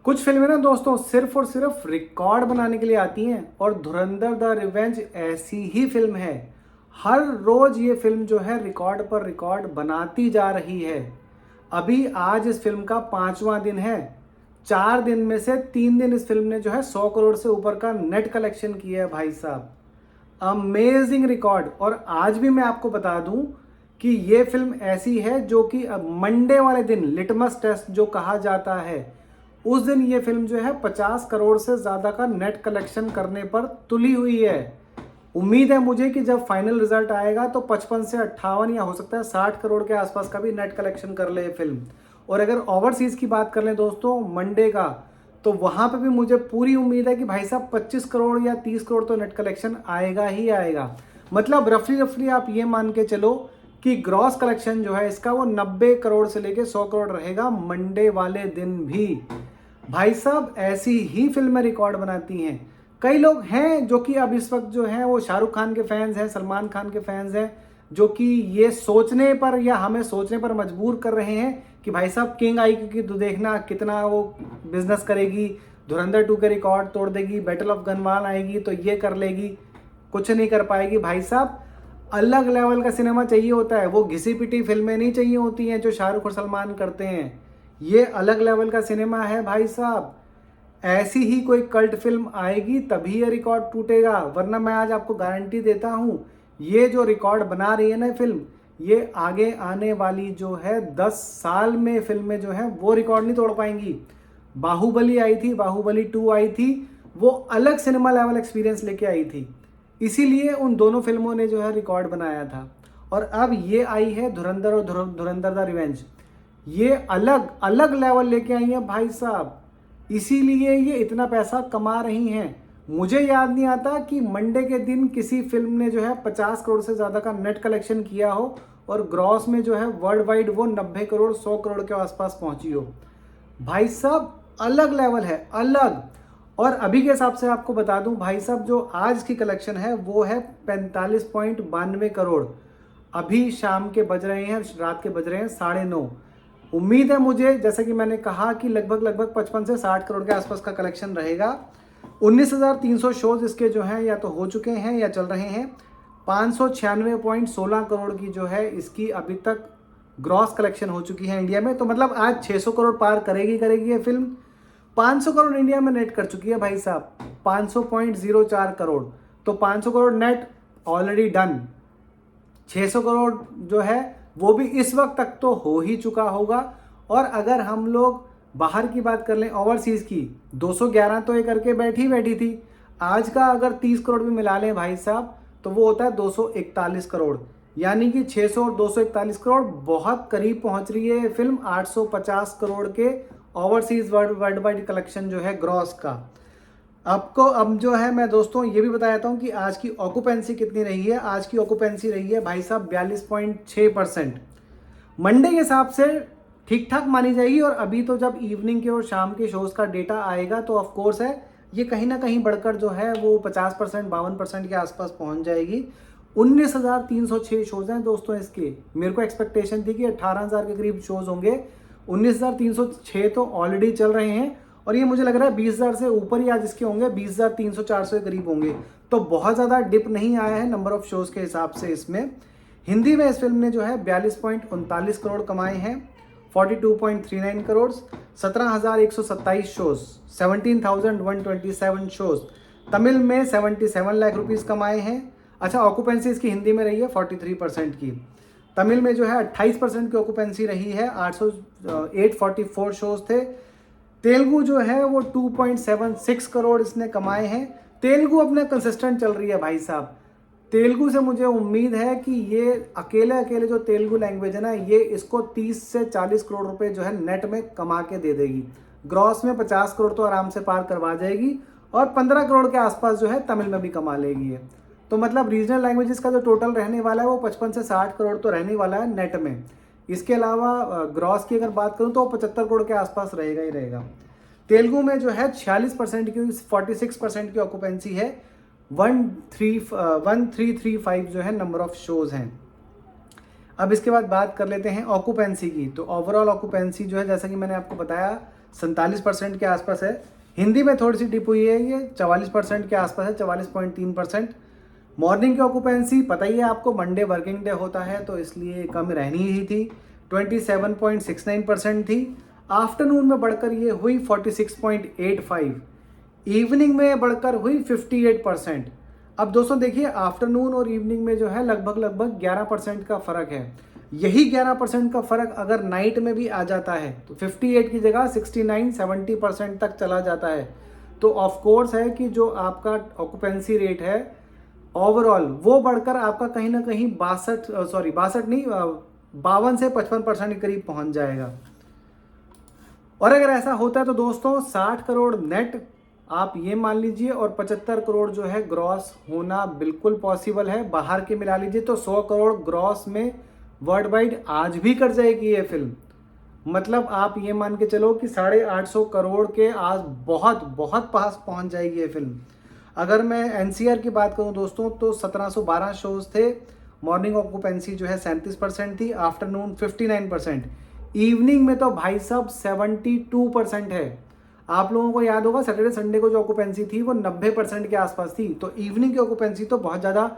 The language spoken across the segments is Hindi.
कुछ फिल्में ना दोस्तों सिर्फ और सिर्फ रिकॉर्ड बनाने के लिए आती हैं और धुरंधर द रिवेंज ऐसी ही फिल्म है। हर रोज ये फिल्म जो है रिकॉर्ड पर रिकॉर्ड बनाती जा रही है। अभी आज इस फिल्म का 5वां दिन है। 4 दिन में से 3 दिन इस फिल्म ने जो है 100 करोड़ से ऊपर का नेट कलेक्शन किया है भाई साहब। Amazing record. और आज भी मैं आपको बता दूं कि ये फिल्म ऐसी है जो कि अब मंडे वाले दिन लिटमस टेस्ट जो कहा जाता है, उस दिन ये फिल्म जो है 50 करोड़ से ज़्यादा का नेट कलेक्शन करने पर तुली हुई है। उम्मीद है मुझे कि जब फाइनल रिजल्ट आएगा तो 55 से 58 या हो सकता है 60 करोड़ के आसपास का भी नेट कलेक्शन कर ले ये फिल्म। और अगर ओवरसीज़ की बात कर लें दोस्तों मंडे का, तो वहाँ पे भी मुझे पूरी उम्मीद है कि भाई साहब 25 करोड़ या 30 करोड़ तो नेट कलेक्शन आएगा ही आएगा। मतलब रफली आप ये मान के चलो कि ग्रॉस कलेक्शन जो है इसका वो 90 करोड़ से लेके 100 करोड़ रहेगा मंडे वाले दिन भी। भाई साहब ऐसी ही फिल्में रिकॉर्ड बनाती हैं। कई लोग हैं जो कि अब इस वक्त जो है वो शाहरुख खान के फैंस हैं, सलमान खान के फैंस हैं, जो कि ये सोचने पर या हमें सोचने पर मजबूर कर रहे हैं कि भाई साहब किंग आएगी कि देखना कितना वो बिजनेस करेगी, धुरंधर 2 के रिकॉर्ड तोड़ देगी, बैटल ऑफ गनवान आएगी तो ये कर लेगी। कुछ नहीं कर पाएगी भाई साहब। अलग लेवल का सिनेमा चाहिए होता है, वो घिसी पिटी फिल्में नहीं चाहिए होती हैं जो शाहरुख और सलमान करते हैं। ये अलग लेवल का सिनेमा है भाई साहब। ऐसी ही कोई कल्ट फिल्म आएगी तभी ये रिकॉर्ड टूटेगा, वरना मैं आज आपको गारंटी देता हूँ ये जो रिकॉर्ड बना रही है ना फिल्म, ये आगे आने वाली जो है 10 साल में फिल्में जो है वो रिकॉर्ड नहीं तोड़ पाएंगी। बाहुबली आई थी, बाहुबली 2 आई थी, वो अलग सिनेमा लेवल एक्सपीरियंस लेके आई थी, इसीलिए उन दोनों फिल्मों ने जो है रिकॉर्ड बनाया था। और अब ये आई है धुरंधर और धुरंधर द रिवेंज, ये अलग अलग लेवल लेके आई है भाई साहब, इसीलिए ये इतना पैसा कमा रही हैं। मुझे याद नहीं आता कि मंडे के दिन किसी फिल्म ने जो है 50 करोड़ से ज़्यादा का नेट कलेक्शन किया हो और ग्रॉस में जो है वर्ल्ड वाइड वो 90 करोड़ 100 करोड़ के आसपास पहुंची हो। भाई साहब अलग लेवल है, अलग। और अभी के हिसाब से आपको बता दूं भाई साहब, जो आज की कलेक्शन है वो है 45.92 करोड़। अभी शाम के बज रहे हैं, रात के बज रहे हैं 9:30। उम्मीद है मुझे, जैसे कि मैंने कहा कि लगभग 55 से 60 करोड़ के आसपास का कलेक्शन रहेगा। 19,300 शोज इसके जो हैं या तो हो चुके हैं या चल रहे हैं। 596.16 करोड़ की जो है इसकी अभी तक ग्रॉस कलेक्शन हो चुकी है इंडिया में। तो मतलब आज 600 करोड़ पार करेगी ये फिल्म। 500 करोड़ इंडिया में नेट कर चुकी है भाई साहब, 500.04 करोड़। तो 500 crore net already done. 600 crore जो है वो भी इस वक्त तक तो हो ही चुका होगा। और अगर हम लोग बाहर की बात कर लें ओवरसीज़ की, 211 तो ये करके बैठी थी। आज का अगर 30 करोड़ भी मिला लें भाई साहब तो वो होता है 241 करोड़। यानी कि 600 और 241 करोड़ बहुत करीब पहुंच रही है फिल्म 850 करोड़ के ओवरसीज़ वर्ल्ड वाइड कलेक्शन जो है ग्रॉस का। आपको अब जो है मैं दोस्तों ये भी बता देता हूँ कि आज की ऑक्यूपेंसी कितनी रही है। आज की ऑक्यूपेंसी रही है भाई साहब 42.6%। मंडे के हिसाब से ठीक ठाक मानी जाएगी। और अभी तो जब इवनिंग के और शाम के शोज़ का डेटा आएगा तो ऑफ कोर्स है ये कहीं ना कहीं बढ़कर जो है वो 50% 52% के आसपास पहुंच जाएगी। 19,306 शोज़ हैं दोस्तों इसके। मेरे को एक्सपेक्टेशन थी कि 18,000 के करीब शोज़ होंगे। 19,306 तो ऑलरेडी चल रहे हैं और ये मुझे लग रहा है 20,000 से ऊपर ही आज इसके होंगे, 20,300-400 के करीब होंगे। तो बहुत ज़्यादा डिप नहीं आया है नंबर ऑफ शोज़ के हिसाब से इसमें। हिंदी में इस फिल्म ने जो है 42.39 करोड़ कमाए हैं, 42.39 करोड़, 17,127 शोज़, 17,127 शोज़। तमिल में 77 लाख रुपीज़ कमाए हैं। अच्छा, ऑक्यूपेंसी इसकी हिंदी में रही है 43% की। तमिल में जो है 28% की ऑक्यूपेंसी रही है, 844 शोज़ थे। तेलुगु जो है वो 2.76 करोड़ इसने कमाए हैं। तेलुगु अपने कंसिस्टेंट चल रही है भाई साहब। तेलुगु से मुझे उम्मीद है कि ये अकेले जो तेलुगु लैंग्वेज है ना, ये इसको 30 से 40 करोड़ रुपए जो है नेट में कमा के दे देगी। ग्रॉस में 50 करोड़ तो आराम से पार करवा जाएगी और 15 करोड़ के आसपास जो है तमिल में भी कमा लेगी ये। तो मतलब रीजनल लैंग्वेजेस का जो टोटल रहने वाला है वो 55 से 60 करोड़ तो रहने वाला है नेट में। इसके अलावा ग्रॉस की अगर बात करूं तो 75 करोड़ के आसपास रहेगा ही रहेगा। तेलुगु में जो है 46% की 46% की ऑक्यूपेंसी है, 1335 जो है नंबर ऑफ शोज़ हैं। अब इसके बाद बात कर लेते हैं ऑक्यूपेंसी की। तो ओवरऑल ऑक्यूपेंसी जो है जैसा कि मैंने आपको बताया 47% के आसपास है। हिंदी में थोड़ी सी डिप हुई है, ये 44% के आसपास है, 44.3%। मॉर्निंग की ऑक्यूपेंसी पता ही है आपको, मंडे वर्किंग डे होता है तो इसलिए कम रहनी ही थी, 27.69% थी। आफ्टरनून में बढ़कर ये हुई 46.85, इवनिंग में बढ़कर हुई 58%। अब दोस्तों देखिए, आफ्टरनून और इवनिंग में जो है लगभग 11% का फ़र्क है। यही 11% का फ़र्क अगर नाइट में भी आ जाता है तो 58 की जगह 69-70% तक चला जाता है। तो ऑफ कोर्स है कि जो आपका ऑक्यूपेंसी रेट है ओवरऑल वो बढ़कर आपका कहीं ना कहीं 62 नहीं 52 से 55% के करीब पहुंच जाएगा। और अगर ऐसा होता है तो दोस्तों 60 करोड़ नेट आप ये मान लीजिए और 75 करोड़ जो है ग्रॉस होना बिल्कुल पॉसिबल है। बाहर के मिला लीजिए तो 100 करोड़ ग्रॉस में वर्ल्ड वाइड आज भी कर जाएगी ये फिल्म। मतलब आप ये मान के चलो कि 850 करोड़ के आज बहुत बहुत पास पहुंच जाएगी ये फिल्म। अगर मैं एनसीआर की बात करूं दोस्तों तो 1712 शोज थे। मॉर्निंग ऑक्यूपेंसी जो है 37% थी, आफ्टरनून 59%, इवनिंग में तो भाई साहब 72% है। आप लोगों को याद होगा सैटरडे संडे को जो ऑक्यूपेंसी थी वो 90% के आसपास थी, तो इवनिंग की ऑक्यूपेंसी तो बहुत ज़्यादा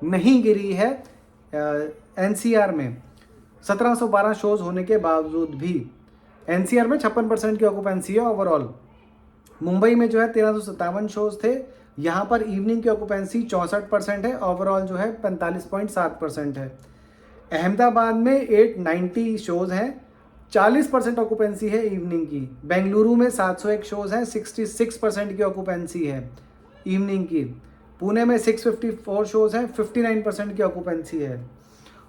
नहीं गिरी है एनसीआर में 1712 शोज होने के बावजूद भी। एनसीआर में 56% की ऑक्यूपेंसी है ओवरऑल। मुंबई में जो है 1357 शोज थे, यहाँ पर इवनिंग की ऑक्यूपेंसी 64% है, ओवरऑल जो है 45.7% है। अहमदाबाद में 890 शोज हैं, 40% ऑक्यूपेंसी है इवनिंग की। बेंगलुरु में 701 शोज हैं, 66% की ऑक्यूपेंसी है इवनिंग की। पुणे में 654 शोज हैं, 59% की ऑक्यूपेंसी है।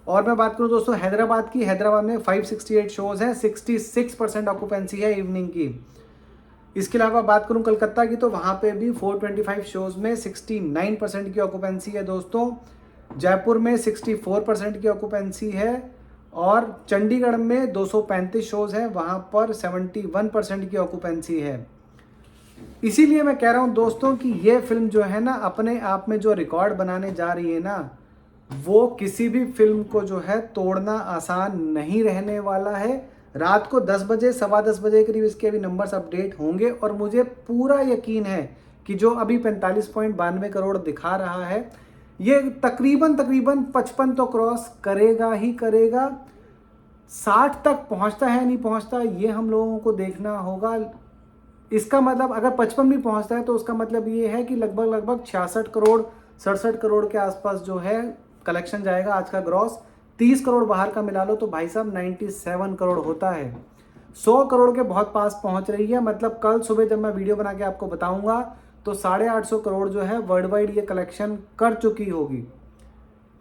और मैं बात करूं दोस्तों हैदराबाद की, हैदराबाद में 568 शोज हैं, 66% ऑक्यूपेंसी है इवनिंग की। इसके अलावा बात करूं कलकत्ता की तो वहाँ पे भी 425 शोज में 69% की ऑक्यूपेंसी है दोस्तों। जयपुर में 64% की ऑक्यूपेंसी है और चंडीगढ़ में 235 शोज हैं, वहाँ पर 71% की ऑक्यूपेंसी है। इसीलिए मैं कह रहा हूँ दोस्तों कि ये फिल्म जो है ना अपने आप में जो रिकॉर्ड बनाने जा रही है ना, वो किसी भी फिल्म को जो है तोड़ना आसान नहीं रहने वाला है। रात को 10 बजे 10:15 बजे करीब इसके अभी नंबर्स अपडेट होंगे और मुझे पूरा यकीन है कि जो अभी 45.92 करोड़ दिखा रहा है ये तकरीबन 55 तो क्रॉस करेगा ही करेगा। 60 तक पहुंचता है नहीं पहुंचता ये हम लोगों को देखना होगा। इसका मतलब अगर 55 भी पहुंचता है तो उसका मतलब ये है कि लगभग 66 करोड़ 67 करोड़ के आसपास जो है कलेक्शन जाएगा आज का ग्रॉस। 30 करोड़ बाहर का मिला लो तो भाई साहब 97 करोड़ होता है। 100 करोड़ के बहुत पास पहुंच रही है। मतलब कल सुबह जब मैं वीडियो बना के आपको बताऊंगा तो 850 करोड़ जो है वर्ल्ड वाइड ये कलेक्शन कर चुकी होगी।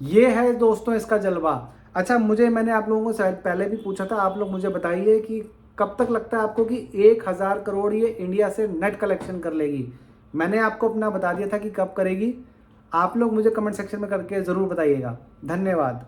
ये है दोस्तों इसका जलवा। अच्छा मैंने आप लोगों को शायद पहले भी पूछा था, आप लोग मुझे बताइए कि कब तक लगता है आपको कि 1000 करोड़ ये इंडिया से नेट कलेक्शन कर लेगी। मैंने आपको अपना बता दिया था कि कब करेगी। आप लोग मुझे कमेंट सेक्शन में करके ज़रूर बताइएगा। धन्यवाद।